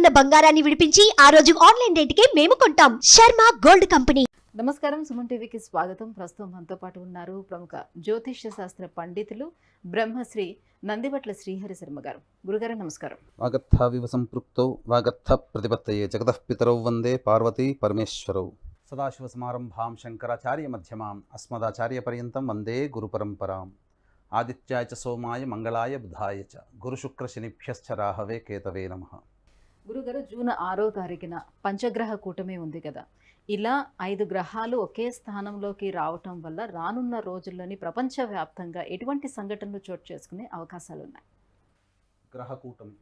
ఉన్న బంగారాన్ని విడిపించి ఆ రోజు ఆన్లైన్ రేటుకే మేము కొంటాం. Sharma gold company. నమస్కారం, సుమన్ టీవీకి స్వాగతం. ప్రస్తుతం మనతో పాటు ఉన్నారు ప్రముఖ జ్యోతిష్య శాస్త్ర పండితులు బ్రహ్మశ్రీ నందిబట్ల శ్రీహరి శర్మ గారు. గురుగారు నమస్కారం. వాగర్థావివ సంపృక్తౌ వాగర్థ ప్రతిపత్తయే జగతః పితరౌ వందే పార్వతీ పరమేశ్వరౌ. సదాశివసమారంభాం శంకరాచార్య మధ్యమాం అస్మదాచార్య పర్యంతం వందే గురుపరంపరాం. ఆదిత్యాయ చ సోమాయ మంగళాయ బుధాయ చ గురుశుక్ర శనిభ్యశ్చ రాహవే కేతవే నమః. గురుగారు, జూన్ 6వ తారీఖున పంచగ్రహ కూటమి ఉంది కదా, ఇలా 5 గ్రహాలు ఒకే స్థానంలోకి రావటం వల్ల రానున్న రోజుల్లోని ప్రపంచవ్యాప్తంగా ఎటువంటి సంఘటనలు చోటు చేసుకునే అవకాశాలు ఉన్నాయి? గ్రహకూటమి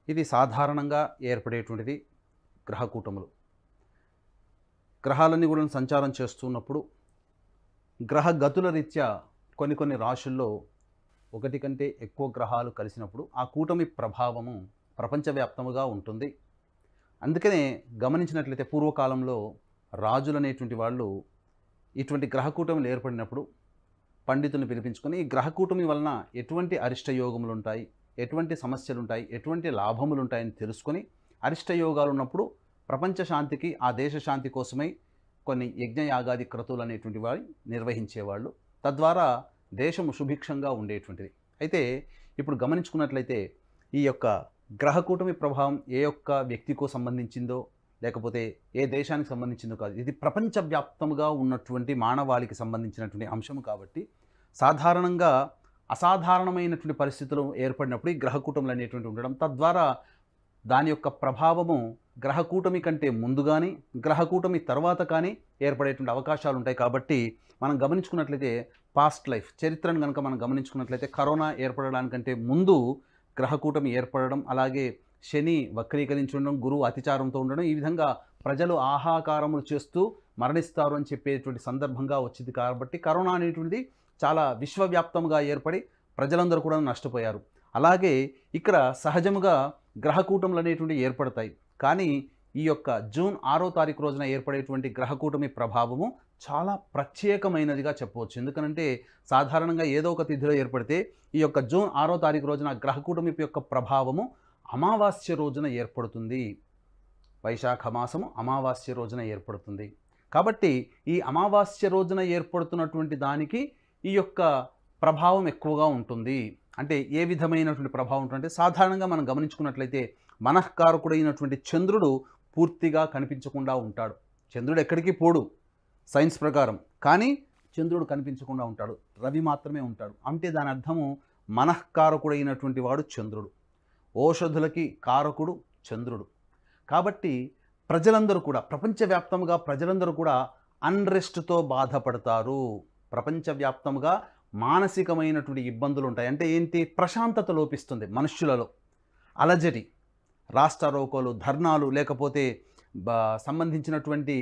ఇది సాధారణంగా ఏర్పడేటువంటిది. గ్రహకూటములు గ్రహాలన్నీ కూడా సంచారం చేస్తున్నప్పుడు గ్రహ గతుల రీత్యా కొన్ని రాశుల్లో ఒకటి కంటే ఎక్కువ గ్రహాలు కలిసినప్పుడు ఆ కూటమి ప్రభావము ప్రపంచవ్యాప్తముగా ఉంటుంది. అందుకనే గమనించినట్లయితే పూర్వకాలంలో రాజులు అనేటువంటి వాళ్ళు ఇటువంటి గ్రహకూటములు ఏర్పడినప్పుడు పండితులను పిలిపించుకొని ఈ గ్రహకూటమి వలన ఎటువంటి అరిష్టయోగములు ఉంటాయి, ఎటువంటి సమస్యలు ఉంటాయి, ఎటువంటి లాభములు ఉంటాయని తెలుసుకొని అరిష్టయోగాలు ఉన్నప్పుడు ప్రపంచ శాంతికి, ఆ దేశ శాంతి కోసమై కొన్ని యజ్ఞయాగాది క్రతువులు అనేటువంటి వారు నిర్వహించేవాళ్ళు. తద్వారా దేశము సుభిక్షంగా ఉండేటువంటిది. అయితే ఇప్పుడు గమనించుకున్నట్లయితే ఈ యొక్క గ్రహకూటమి ప్రభావం ఏ ఒక్క వ్యక్తికో సంబంధించిందో లేకపోతే ఏ దేశానికి సంబంధించిందో కాదు, ఇది ప్రపంచవ్యాప్తముగా ఉన్నటువంటి మానవాళికి సంబంధించినటువంటి అంశము. కాబట్టి సాధారణంగా అసాధారణమైనటువంటి పరిస్థితులు ఏర్పడినప్పుడు ఈ గ్రహకూటములు అనేటువంటి ఉండడం, తద్వారా దాని యొక్క ప్రభావము గ్రహకూటమి కంటే ముందు కానీ గ్రహకూటమి తర్వాత కానీ ఏర్పడేటువంటి అవకాశాలు ఉంటాయి. కాబట్టి మనం గమనించుకున్నట్లయితే పాస్ట్ లైఫ్ చరిత్రను కనుక మనం గమనించుకున్నట్లయితే కరోనా ఏర్పడడానికంటే ముందు గ్రహకూటమి ఏర్పడడం, అలాగే శని వక్రీకరించి ఉండడం, గురువు అతిచారంతో ఉండడం, ఈ విధంగా ప్రజలు ఆహాకారములు చేస్తూ మరణిస్తారు అని చెప్పేటువంటి సందర్భంగా వచ్చింది. కాబట్టి కరోనా అనేటువంటిది చాలా విశ్వవ్యాప్తంగా ఏర్పడి ప్రజలందరూ కూడా నష్టపోయారు. అలాగే ఇక్కడ సహజముగా గ్రహకూటములు అనేటువంటి ఏర్పడతాయి. కానీ ఈ యొక్క జూన్ 6వ తారీఖు రోజున ఏర్పడేటువంటి గ్రహకూటమి ప్రభావము చాలా ప్రత్యేకమైనదిగా చెప్పవచ్చు. ఎందుకనంటే సాధారణంగా ఏదో ఒక తిథిలో ఏర్పడితే ఈ యొక్క జూన్ 6వ తారీఖు రోజున గ్రహకూటమి యొక్క ప్రభావము అమావాస్య రోజున ఏర్పడుతుంది. వైశాఖ మాసము అమావాస్య రోజున ఏర్పడుతుంది. కాబట్టి ఈ అమావాస్య రోజున ఏర్పడుతున్నటువంటి దానికి ఈ యొక్క ప్రభావం ఎక్కువగా ఉంటుంది. అంటే ఏ విధమైనటువంటి ప్రభావం ఉంటుందంటే సాధారణంగా మనం గమనించుకున్నట్లయితే మనఃకారకుడైనటువంటి చంద్రుడు పూర్తిగా కనిపించకుండా ఉంటాడు. చంద్రుడు ఎక్కడికి పోడు సైన్స్ ప్రకారం, కానీ చంద్రుడు కనిపించకుండా ఉంటాడు, రవి మాత్రమే ఉంటాడు. అంటే దాని అర్థము మనఃకారకుడైనటువంటి వాడు చంద్రుడు, ఓషధులకి కారకుడు చంద్రుడు. కాబట్టి ప్రజలందరూ కూడా ప్రపంచవ్యాప్తంగా ప్రజలందరూ కూడా అన్రెస్ట్తో బాధపడతారు. ప్రపంచవ్యాప్తంగా మానసికమైనటువంటి ఇబ్బందులు ఉంటాయి. అంటే ఏంటి? ప్రశాంతత లోపిస్తుంది మనుష్యులలో. అలజడి, రాష్ట్రారోకోలు, ధర్నాలు, లేకపోతే సంబంధించినటువంటి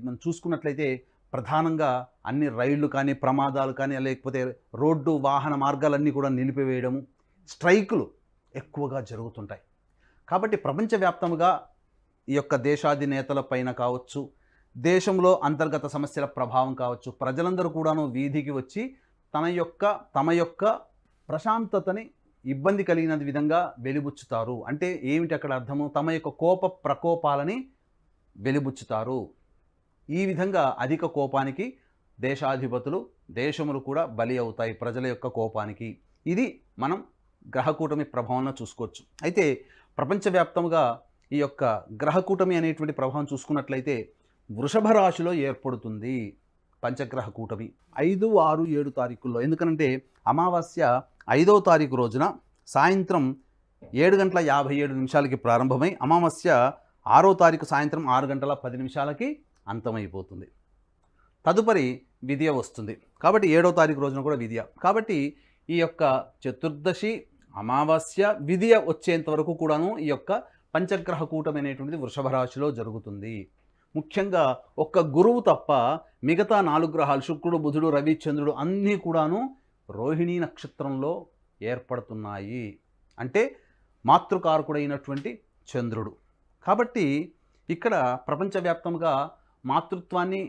మనం చూసుకున్నట్లయితే ప్రధానంగా అన్ని రైళ్లు కానీ, ప్రమాదాలు కానీ, లేకపోతే రోడ్డు వాహన మార్గాలన్నీ కూడా నిలిపివేయడము, స్ట్రైకులు ఎక్కువగా జరుగుతుంటాయి. కాబట్టి ప్రపంచవ్యాప్తంగా ఈ యొక్క దేశాధినేతల పైన కావచ్చు, దేశంలో అంతర్గత సమస్యల ప్రభావం కావచ్చు, ప్రజలందరూ కూడాను వీధికి వచ్చి తమ యొక్క ప్రశాంతతని ఇబ్బంది కలిగిన విధంగా వెలిబుచ్చుతారు. అంటే ఏమిటి అక్కడ అర్థము? తమ యొక్క కోప ప్రకోపాలని వెలిబుచ్చుతారు. ఈ విధంగా అధిక కోపానికి దేశాధిపతులు, దేశములు కూడా బలి అవుతాయి ప్రజల యొక్క కోపానికి. ఇది మనం గ్రహకూటమి ప్రభావంలో చూసుకోవచ్చు. అయితే ప్రపంచవ్యాప్తంగా ఈ యొక్క గ్రహకూటమి అనేటువంటి ప్రభావం చూసుకున్నట్లయితే వృషభ రాశిలో ఏర్పడుతుంది పంచగ్రహ కూటమి 5, 6, 7 తారీఖుల్లో. ఎందుకంటే అమావాస్య 5వ తారీఖు రోజున సాయంత్రం 7:57 ప్రారంభమై అమావాస్య 6వ తారీఖు సాయంత్రం 6:10 అంతమైపోతుంది. తదుపరి విద్య వస్తుంది. కాబట్టి 7వ తారీఖు రోజున కూడా విద్య. కాబట్టి ఈ యొక్క చతుర్దశి, అమావాస్య, విద్య వచ్చేంత వరకు కూడాను ఈ యొక్క పంచగ్రహ కూటమి అనేటువంటిది వృషభ రాశిలో జరుగుతుంది. ముఖ్యంగా ఒక్క గురువు తప్ప మిగతా 4 గ్రహాలు శుక్రుడు, బుధుడు, రవి, చంద్రుడు అన్నీ కూడాను రోహిణీ నక్షత్రంలో ఏర్పడుతున్నాయి. అంటే మాతృకారకుడైనటువంటి చంద్రుడు. కాబట్టి ఇక్కడ ప్రపంచవ్యాప్తంగా మాతృత్వాన్ని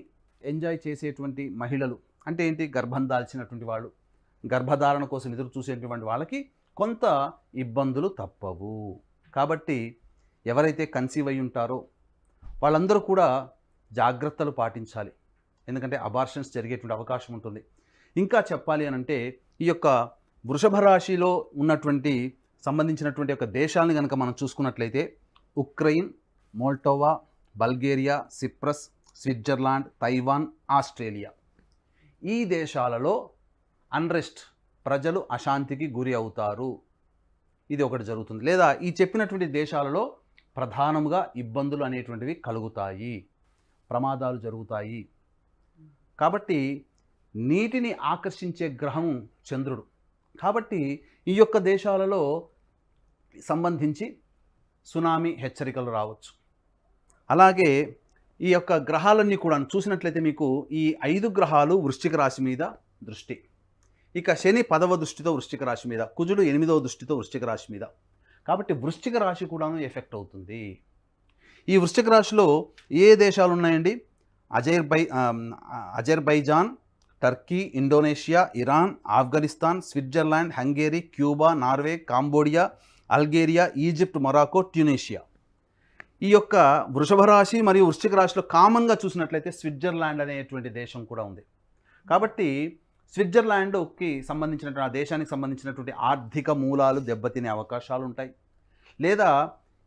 ఎంజాయ్ చేసేటువంటి మహిళలు, అంటే ఏంటి? గర్భం దాల్చినటువంటి వాళ్ళు, గర్భధారణ కోసం ఎదురు చూసేటువంటి వాళ్ళకి కొంత ఇబ్బందులు తప్పవు. కాబట్టి ఎవరైతే కన్సీవ్ అయి ఉంటారో వాళ్ళందరూ కూడా జాగ్రత్తలు పాటించాలి. ఎందుకంటే అబార్షన్స్ జరిగేటువంటి అవకాశం ఉంటుంది. ఇంకా చెప్పాలి అని అంటే ఈ యొక్క వృషభ రాశిలో ఉన్నటువంటి సంబంధించినటువంటి యొక్క దేశాలను కనుక మనం చూసుకున్నట్లయితే Ukraine, Moldova, Bulgaria, Cyprus, Switzerland, Taiwan, Australia, ఈ దేశాలలో అన్రెస్ట్, ప్రజలు అశాంతికి గురి అవుతారు. ఇది ఒకటి జరుగుతుంది. లేదా ఈ చెప్పినటువంటి దేశాలలో ప్రధానంగా ఇబ్బందులు అనేటువంటివి కలుగుతాయి, ప్రమాదాలు జరుగుతాయి. కాబట్టి నీటిని ఆకర్షించే గ్రహము చంద్రుడు. కాబట్టి ఈ యొక్క దేశాలలో సంబంధించి సునామీ హెచ్చరికలు రావచ్చు. అలాగే ఈ యొక్క గ్రహాలన్నీ కూడా చూసినట్లయితే మీకు ఈ 5 గ్రహాలు వృశ్చిక రాశి మీద దృష్టి. ఇక శని 10వ దృష్టితో వృశ్చిక రాశి మీద, కుజుడు 8వ దృష్టితో వృశ్చిక రాశి మీద. కాబట్టి వృశ్చిక రాశి కూడాను ఎఫెక్ట్ అవుతుంది. ఈ వృశ్చిక రాశిలో ఏ దేశాలు ఉన్నాయండి? Azerbaijan, Turkey, Indonesia, Iran, Afghanistan, Switzerland, Hungary, Cuba, Norway, Cambodia, Algeria, Egypt, Morocco, Tunisia. ఈ యొక్క వృషభ రాశి మరియు వృశ్చిక రాశిలో కామన్గా చూసినట్లయితే స్విట్జర్లాండ్ అనేటువంటి దేశం కూడా ఉంది. కాబట్టి స్విట్జర్లాండ్కి సంబంధించినటువంటి ఆ దేశానికి సంబంధించినటువంటి ఆర్థిక మూలాలు దెబ్బతినే అవకాశాలు ఉంటాయి. లేదా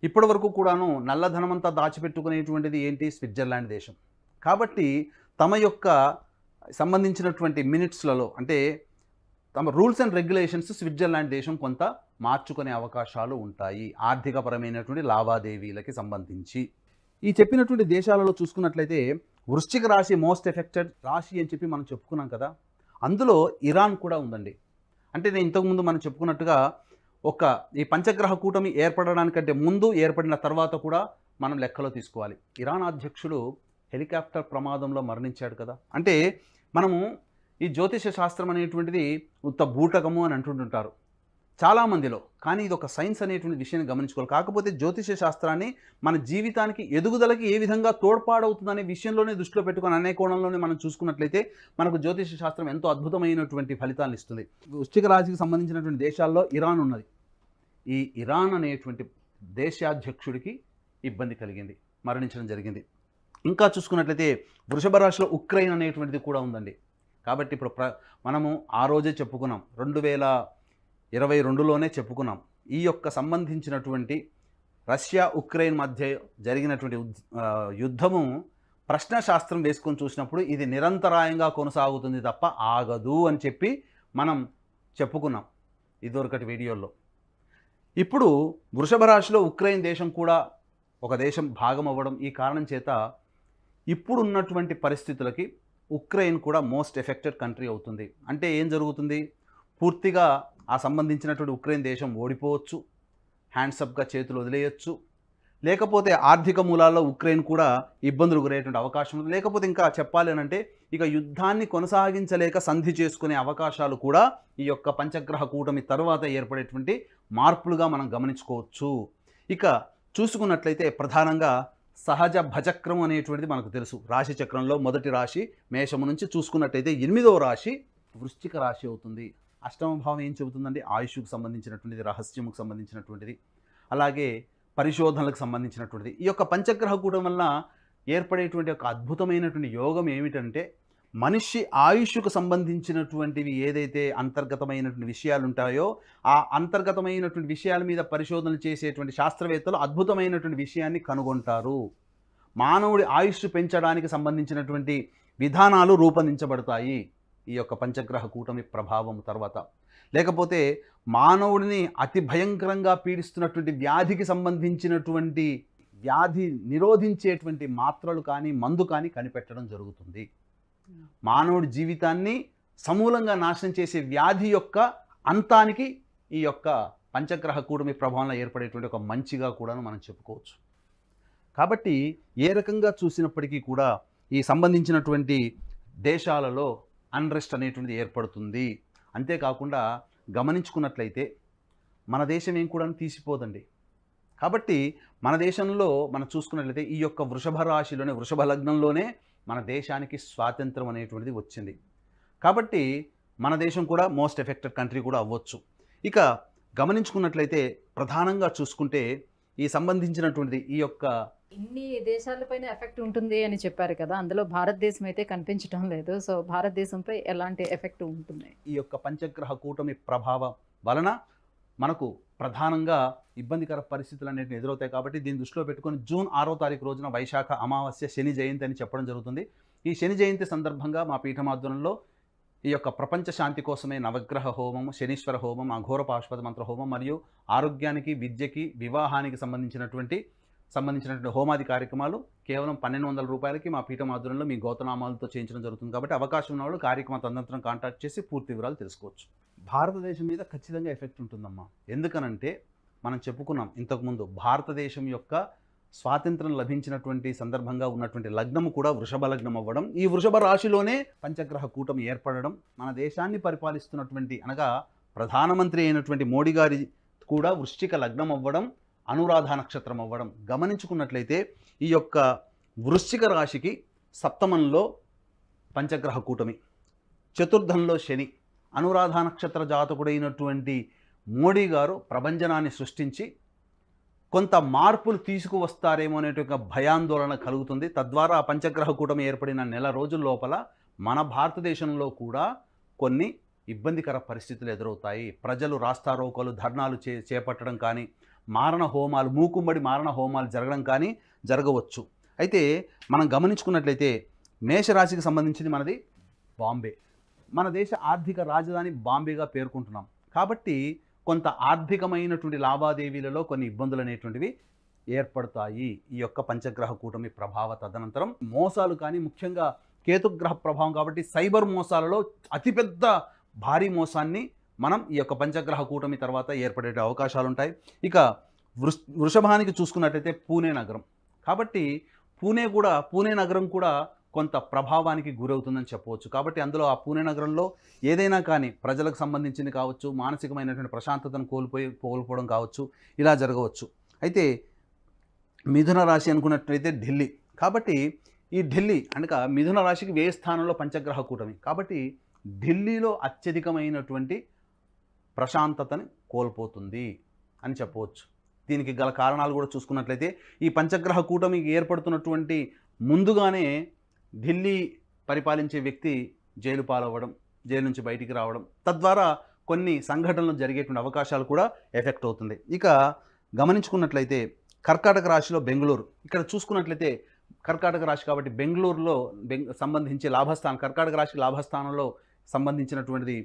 ఇప్పటి వరకు కూడాను నల్లధనమంతా దాచిపెట్టుకునేటువంటిది ఏంటి? స్విట్జర్లాండ్ దేశం. కాబట్టి తమ యొక్క సంబంధించినటువంటి మినిట్స్లలో అంటే తమ రూల్స్ అండ్ రెగ్యులేషన్స్ స్విట్జర్లాండ్ దేశం కొంత మార్చుకునే అవకాశాలు ఉంటాయి ఆర్థికపరమైనటువంటి లావాదేవీలకి సంబంధించి. ఈ చెప్పినటువంటి దేశాలలో చూసుకున్నట్లయితే వృశ్చిక రాశి మోస్ట్ ఎఫెక్టెడ్ రాశి అని చెప్పి మనం చెప్పుకున్నాం కదా, అందులో ఇరాన్ కూడా ఉందండి. అంటే నేను ఇంతకుముందు మనం చెప్పుకున్నట్టుగా ఈ పంచగ్రహ కూటమి ఏర్పడడానికంటే ముందు, ఏర్పడిన తర్వాత కూడా మనం లెక్కలో తీసుకోవాలి. ఇరాన్ అధ్యక్షుడు హెలికాప్టర్ ప్రమాదంలో మరణించాడు కదా. అంటే మనము ఈ జ్యోతిష శాస్త్రం అనేటువంటిది ఉత్త బూటకము అని అంటుంటుంటారు చాలామందిలో, కానీ ఇది ఒక సైన్స్ అనేటువంటి విషయాన్ని గమనించుకోవాలి. కాకపోతే జ్యోతిష శాస్త్రాన్ని మన జీవితానికి ఎదుగుదలకి ఏ విధంగా తోడ్పాడవుతుందనే విషయంలోనే దృష్టిలో పెట్టుకొని అనే కోణంలోనే మనం చూసుకున్నట్లయితే మనకు జ్యోతిష శాస్త్రం ఎంతో అద్భుతమైనటువంటి ఫలితాలను ఇస్తుంది. వృశ్చిక రాశికి సంబంధించినటువంటి దేశాల్లో ఇరాన్ ఉన్నది. ఈ ఇరాన్ అనేటువంటి దేశాధ్యక్షుడికి ఇబ్బంది కలిగింది, మరణించడం జరిగింది. ఇంకా చూసుకున్నట్లయితే వృషభ రాశిలో ఉక్రెయిన్ అనేటువంటిది కూడా ఉందండి. కాబట్టి ఇప్పుడు మనము ఆ రోజే చెప్పుకున్నాం, 2022లోనే చెప్పుకున్నాం, ఈ యొక్క సంబంధించినటువంటి రష్యా ఉక్రెయిన్ మధ్య జరిగినటువంటి యుద్ధము ప్రశ్నశాస్త్రం వేసుకొని చూసినప్పుడు ఇది నిరంతరాయంగా కొనసాగుతుంది తప్ప ఆగదు అని చెప్పి మనం చెప్పుకున్నాం ఇదివరకటి వీడియోల్లో. ఇప్పుడు వృషభ రాశిలో ఉక్రెయిన్ దేశం కూడా ఒక దేశం భాగం అవ్వడం, ఈ కారణం చేత ఇప్పుడు ఉన్నటువంటి పరిస్థితులకి ఉక్రెయిన్ కూడా మోస్ట్ ఎఫెక్టెడ్ కంట్రీ అవుతుంది. అంటే ఏం జరుగుతుంది? పూర్తిగా ఆ సంబంధించినటువంటి ఉక్రెయిన్ దేశం ఓడిపోవచ్చు, హ్యాండ్సప్గా చేతులు వదిలేయచ్చు, లేకపోతే ఆర్థిక మూలాల్లో ఉక్రెయిన్ కూడా ఇబ్బందులు గురయ్యేటువంటి అవకాశం ఉంది. లేకపోతే ఇంకా చెప్పాలి అంటే ఇక యుద్ధాన్ని కొనసాగించలేక సంధి చేసుకునే అవకాశాలు కూడా ఈ యొక్క పంచగ్రహ కూటమి తర్వాత ఏర్పడేటువంటి మార్పులుగా మనం గమనించుకోవచ్చు. ఇక చూసుకున్నట్లయితే ప్రధానంగా సహజ భచక్రం అనేటువంటిది మనకు తెలుసు. రాశి చక్రంలో మొదటి రాశి మేషము నుంచి చూసుకున్నట్లయితే 8వ రాశి వృశ్చిక రాశి అవుతుంది. అష్టమ భావం ఏం చెబుతుందండి? ఆయుష్కు సంబంధించినటువంటిది, రహస్యముకు సంబంధించినటువంటిది, అలాగే పరిశోధనలకు సంబంధించినటువంటిది. ఈ యొక్క పంచగ్రహ కూటం వల్ల ఏర్పడేటువంటి ఒక అద్భుతమైనటువంటి యోగం ఏమిటంటే మనిషి ఆయుష్కు సంబంధించినటువంటివి ఏదైతే అంతర్గతమైనటువంటి విషయాలు ఉంటాయో ఆ అంతర్గతమైనటువంటి విషయాల మీద పరిశోధనలు చేసేటువంటి శాస్త్రవేత్తలు అద్భుతమైనటువంటి విషయాన్ని కనుగొంటారు. మానవుడి ఆయుష్ పెంచడానికి సంబంధించినటువంటి విధానాలు రూపొందించబడతాయి ఈ యొక్క పంచగ్రహ కూటమి ప్రభావం తర్వాత. లేకపోతే మానవుడిని అతి భయంకరంగా పీడిస్తున్నటువంటి వ్యాధికి సంబంధించినటువంటి వ్యాధి నిరోధించేటువంటి మాత్రలు కానీ మందు కానీ కనిపెట్టడం జరుగుతుంది. మానవుడి జీవితాన్ని సమూలంగా నాశనం చేసే వ్యాధి యొక్క అంతానికి ఈ యొక్క పంచగ్రహ కూటమి ప్రభావంలో ఏర్పడేటువంటి ఒక మంచిగా కూడా మనం చెప్పుకోవచ్చు. కాబట్టి ఏ రకంగా చూసినప్పటికీ కూడా ఈ సంబంధించినటువంటి దేశాలలో అన్రెస్ట్ అనేటువంటిది ఏర్పడుతుంది. అంతేకాకుండా గమనించుకున్నట్లయితే మన దేశం ఏం కూడా తీసిపోదండి. కాబట్టి మన దేశంలో మనం చూసుకున్నట్లయితే ఈ యొక్క వృషభ రాశిలోనే, వృషభ లగ్నంలోనే మన దేశానికి స్వాతంత్రం అనేటువంటిది వచ్చింది. కాబట్టి మన దేశం కూడా మోస్ట్ ఎఫెక్టెడ్ కంట్రీ కూడా అవ్వచ్చు. ఇక గమనించుకున్నట్లయితే ప్రధానంగా చూసుకుంటే ఈ సంబంధించినటువంటిది ఈ యొక్క ఇన్ని దేశాలపైన ఎఫెక్ట్ ఉంటుంది అని చెప్పారు కదా, అందులో భారతదేశం అయితే కనిపించడం లేదు. సో భారతదేశంపై ఎలాంటి ఎఫెక్ట్ ఉంటుంది? ఈ యొక్క పంచగ్రహ కూటమి ప్రభావం వలన మనకు ప్రధానంగా ఇబ్బందికర పరిస్థితులు అనేటివి ఎదురవుతాయి. కాబట్టి దీన్ని దృష్టిలో పెట్టుకొని జూన్ 6వ తారీఖు రోజున వైశాఖ అమావాస్య శని జయంతి అని చెప్పడం జరుగుతుంది. ఈ శని జయంతి సందర్భంగా మా పీఠమాధ్వర్యంలో ఈ యొక్క ప్రపంచ శాంతి కోసమే నవగ్రహ హోమం, శనీశ్వర హోమం, అఘోర పాశుపత మంత్ర హోమం మరియు ఆరోగ్యానికి, విద్యకి, వివాహానికి సంబంధించినటువంటి హోమాది కార్యక్రమాలు కేవలం 1200 రూపాయలకి మా పీఠమాధ్వర్యంలో మీ గోతనామాలతో చేయించడం జరుగుతుంది. కాబట్టి అవకాశం ఉన్న వాళ్ళు కార్యక్రమ తదనంతరం కాంటాక్ట్ చేసి పూర్తి వివరాలు తెలుసుకోవచ్చు. భారతదేశం మీద ఖచ్చితంగా ఎఫెక్ట్ ఉంటుందమ్మా. ఎందుకనంటే మనం చెప్పుకున్నాం ఇంతకుముందు, భారతదేశం యొక్క స్వాతంత్రం లభించినటువంటి సందర్భంగా ఉన్నటువంటి లగ్నము కూడా వృషభ లగ్నం అవ్వడం, ఈ వృషభ రాశిలోనే పంచగ్రహ కూటమి ఏర్పడడం, మన దేశాన్ని పరిపాలిస్తున్నటువంటి అనగా ప్రధానమంత్రి అయినటువంటి మోడీ గారి కూడా వృశ్చిక లగ్నం అవ్వడం, అనురాధ నక్షత్రం అవ్వడం గమనించుకున్నట్లయితే ఈ యొక్క వృశ్చిక రాశికి సప్తమంలో పంచగ్రహ కూటమి, చతుర్థంలో శని, అనురాధ నక్షత్ర జాతకుడైనటువంటి మోడీ గారు ప్రభంజనాన్ని సృష్టించి కొంత మార్పులు తీసుకువస్తారేమో అనేటువంటి భయాందోళన కలుగుతుంది. తద్వారా పంచగ్రహ కూటమి ఏర్పడిన నెల రోజుల లోపల మన భారతదేశంలో కూడా కొన్ని ఇబ్బందికర పరిస్థితులు ఎదురవుతాయి. ప్రజలు రాస్తారోకోలు, ధర్నాలు చేపట్టడం కానీ, మారణ హోమాలు, మూకుమ్మడి మారణ హోమాలు జరగడం కానీ జరగవచ్చు. అయితే మనం గమనించుకున్నట్లయితే మేషరాశికి సంబంధించింది మనది బాంబే. మన దేశ ఆర్థిక రాజధాని బాంబేగా పేర్కొంటున్నాం. కాబట్టి కొంత ఆర్థికమైనటువంటి లావాదేవీలలో కొన్ని ఇబ్బందులు అనేటువంటివి ఏర్పడతాయి ఈ యొక్క పంచగ్రహ కూటమి ప్రభావ తదనంతరం. మోసాలు కానీ, ముఖ్యంగా కేతుగ్రహ ప్రభావం కాబట్టి సైబర్ మోసాలలో అతిపెద్ద భారీ మోసాన్ని మనం ఈ యొక్క పంచగ్రహ కూటమి తర్వాత ఏర్పడే అవకాశాలు ఉంటాయి. ఇక వృషభానికి చూసుకున్నట్లయితే పూణే నగరం. కాబట్టి పూణే నగరం కూడా కొంత ప్రభావానికి గురవుతుందని చెప్పవచ్చు. కాబట్టి అందులో ఆ పూణే నగరంలో ఏదైనా కానీ ప్రజలకు సంబంధించింది కావచ్చు, మానసికమైనటువంటి ప్రశాంతతను కోల్పోవడం కావచ్చు, ఇలా జరగవచ్చు. అయితే మిథున రాశి అనుకున్నట్లయితే ఢిల్లీ. కాబట్టి ఈ ఢిల్లీ అనగా మిథున రాశికి వ్యయ స్థానంలో పంచగ్రహ కూటమి. కాబట్టి ఢిల్లీలో అత్యధికమైనటువంటి ప్రశాంతతని కోల్పోతుంది అని చెప్పవచ్చు. దీనికి గల కారణాలు కూడా చూసుకున్నట్లయితే ఈ పంచగ్రహ కూటమికి ఏర్పడుతున్నటువంటి ముందుగానే ఢిల్లీ పరిపాలించే వ్యక్తి జైలు పాలవ్వడం, జైలు నుంచి బయటికి రావడం, తద్వారా కొన్ని సంఘటనలు జరిగేటువంటి అవకాశాలు కూడా ఎఫెక్ట్ అవుతుంది. ఇక గమనించుకున్నట్లయితే కర్కాటక రాశిలో బెంగళూరు. ఇక్కడ చూసుకున్నట్లయితే కర్కాటక రాశి కాబట్టి బెంగళూరులో సంబంధించి లాభస్థానం, కర్కాటక రాశి లాభస్థానంలో సంబంధించినటువంటిది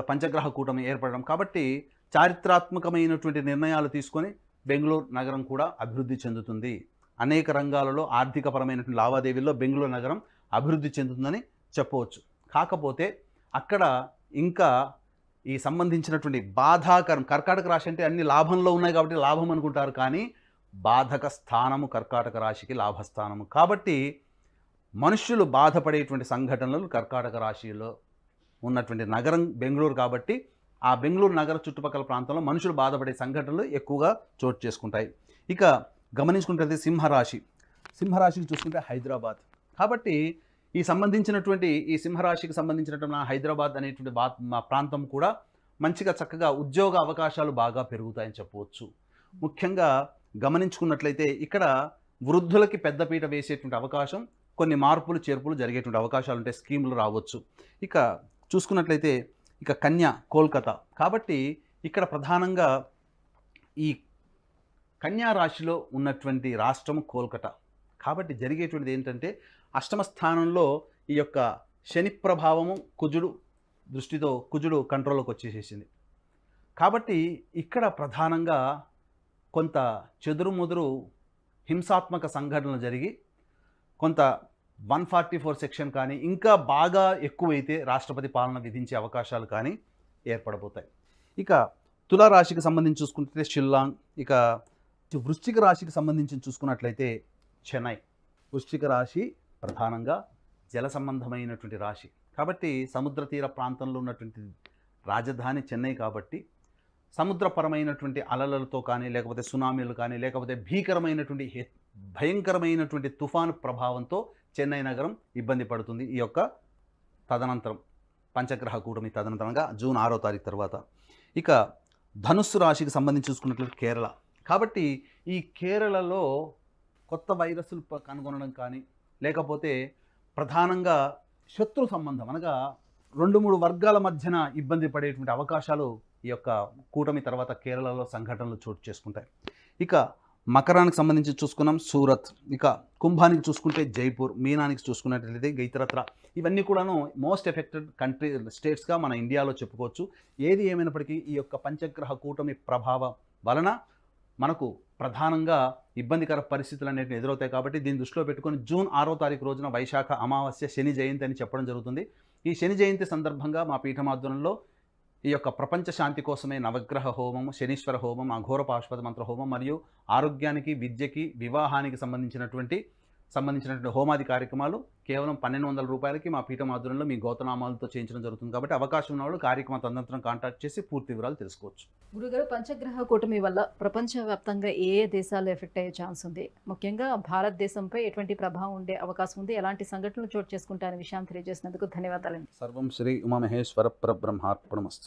పంచగ్రహ కూటమి ఏర్పడడం. కాబట్టి చారిత్రాత్మకమైనటువంటి నిర్ణయాలు తీసుకొని బెంగళూరు నగరం కూడా అభివృద్ధి చెందుతుంది. అనేక రంగాలలో ఆర్థికపరమైనటువంటి లావాదేవీల్లో బెంగళూరు నగరం అభివృద్ధి చెందుతుందని చెప్పవచ్చు. కాకపోతే అక్కడ ఇంకా ఈ సంబంధించినటువంటి బాధాకరం, కర్కాటక రాశి అంటే అన్ని లాభంలో ఉన్నాయి కాబట్టి లాభం అనుకుంటారు, కానీ బాధక స్థానము కర్కాటక రాశికి లాభస్థానము. కాబట్టి మనుష్యులు బాధపడేటువంటి సంఘటనలు కర్కాటక రాశిలో ఉన్నటువంటి నగరం బెంగళూరు కాబట్టి ఆ బెంగళూరు నగర చుట్టుపక్కల ప్రాంతంలో మనుషులు బాధపడే సంఘటనలు ఎక్కువగా చోటు చేసుకుంటాయి. ఇక గమనించుకుంటే సింహరాశికి చూసుకుంటే హైదరాబాద్. కాబట్టి ఈ సింహరాశికి సంబంధించినటువంటి హైదరాబాద్ అనేటువంటి ప్రాంతం కూడా మంచిగా చక్కగా ఉద్యోగ అవకాశాలు బాగా పెరుగుతాయని చెప్పవచ్చు. ముఖ్యంగా గమనించుకున్నట్లయితే ఇక్కడ వృద్ధులకి పెద్దపీట వేసేటువంటి అవకాశం, కొన్ని మార్పులు చేర్పులు జరిగేటువంటి అవకాశాలు ఉంటాయి, స్కీములు రావచ్చు. ఇక చూసుకున్నట్లయితే ఇక కన్యా, కోల్కతా. కాబట్టి ఇక్కడ ప్రధానంగా ఈ కన్యా రాశిలో ఉన్నటువంటి రాష్ట్రం కోల్కతా. కాబట్టి జరిగేటువంటిది ఏంటంటే అష్టమ స్థానంలో ఈ యొక్క శని ప్రభావము కుజుడు కంట్రోల్లోకి వచ్చేసేసింది. కాబట్టి ఇక్కడ ప్రధానంగా కొంత చెదురుముదురు హింసాత్మక సంఘటనలు జరిగి కొంత 144 సెక్షన్ కానీ ఇంకా బాగా ఎక్కువైతే రాష్ట్రపతి పాలన విధించే అవకాశాలు కానీ ఏర్పడబోతాయి. ఇక తులారాశికి సంబంధించి చూసుకుంటే షిల్లాంగ్. ఇక వృశ్చిక రాశికి సంబంధించి చూసుకున్నట్లయితే చెన్నై. వృశ్చిక రాశి ప్రధానంగా జల సంబంధమైనటువంటి రాశి కాబట్టి సముద్ర తీర ప్రాంతంలో ఉన్నటువంటి రాజధాని చెన్నై కాబట్టి సముద్రపరమైనటువంటి అలలతో కానీ, లేకపోతే సునామీలు కానీ, లేకపోతే భయంకరమైనటువంటి తుఫాను ప్రభావంతో చెన్నై నగరం ఇబ్బంది పడుతుంది ఈ యొక్క తదనంతరం, పంచగ్రహ కూటమి తదనంతరంగా జూన్ 6వ తారీఖు తర్వాత. ఇక ధనుస్సు రాశికి సంబంధించి చూసుకున్నట్లయితే కేరళ. కాబట్టి ఈ కేరళలో కొత్త వైరస్లు కనుగొనడం కానీ లేకపోతే ప్రధానంగా శత్రు సంబంధం అనగా 2-3 వర్గాల మధ్యన ఇబ్బంది పడేటువంటి అవకాశాలు ఈ యొక్క కూటమి తర్వాత కేరళలో సంఘటనలు చోటు చేసుకుంటాయి. ఇక మకరానికి సంబంధించి చూసుకున్నాం సూరత్, ఇక కుంభానికి చూసుకుంటే జైపూర్, మీనానికి చూసుకున్నట్లయితే గైతరత్ర. ఇవన్నీ కూడాను మోస్ట్ ఎఫెక్టెడ్ స్టేట్స్గా మన ఇండియాలో చెప్పుకోవచ్చు. ఏది ఏమైనప్పటికీ ఈ యొక్క పంచగ్రహ కూటమి ప్రభావం వలన మనకు ప్రధానంగా ఇబ్బందికర పరిస్థితులు అనేవి ఎదురవుతాయి. కాబట్టి దీన్ని దృష్టిలో పెట్టుకొని జూన్ 6వ తారీఖు రోజున వైశాఖ అమావాస్య శని జయంతి అని చెప్పడం జరుగుతుంది. ఈ శని జయంతి సందర్భంగా మా పీఠమాధ్వర్యంలో ఈ యొక్క ప్రపంచ శాంతి కోసమే నవగ్రహ హోమం, శనీశ్వర హోమం, అఘోర పాశుపత మంత్ర హోమం మరియు ఆరోగ్యానికి, విద్యకి, వివాహానికి సంబంధించినటువంటి హోమాది కార్యక్రమాలు కేవలం 1200 రూపాయలకి మా పీఠమాధ్వర్యంలో మీ గోతనామాలతో చేయించడం జరుగుతుంది. కాబట్టి అవకాశం ఉన్నవాళ్ళు కార్యక్రమ తదనంతరం కాంటాక్ట్ చేసి పూర్తి వివరాలు తెలుసుకోవచ్చు. గురుగారు, పంచగ్రహ కూటమి వల్ల ప్రపంచవ్యాప్తంగా ఏ దేశాలు ఎఫెక్ట్ అయ్యే ఛాన్స్ ఉంది? ముఖ్యంగా భారతదేశంపై ఎటువంటి ప్రభావం ఉండే అవకాశం ఉంది? ఎలాంటి సంఘటనలు చోటు చేసుకుంటారనే విషయాన్ని తెలియజేసినందుకు ధన్యవాదాలండి. సర్వం శ్రీ ఉమామహేశ్వర పరబ్రహ్మార్పణమస్తు.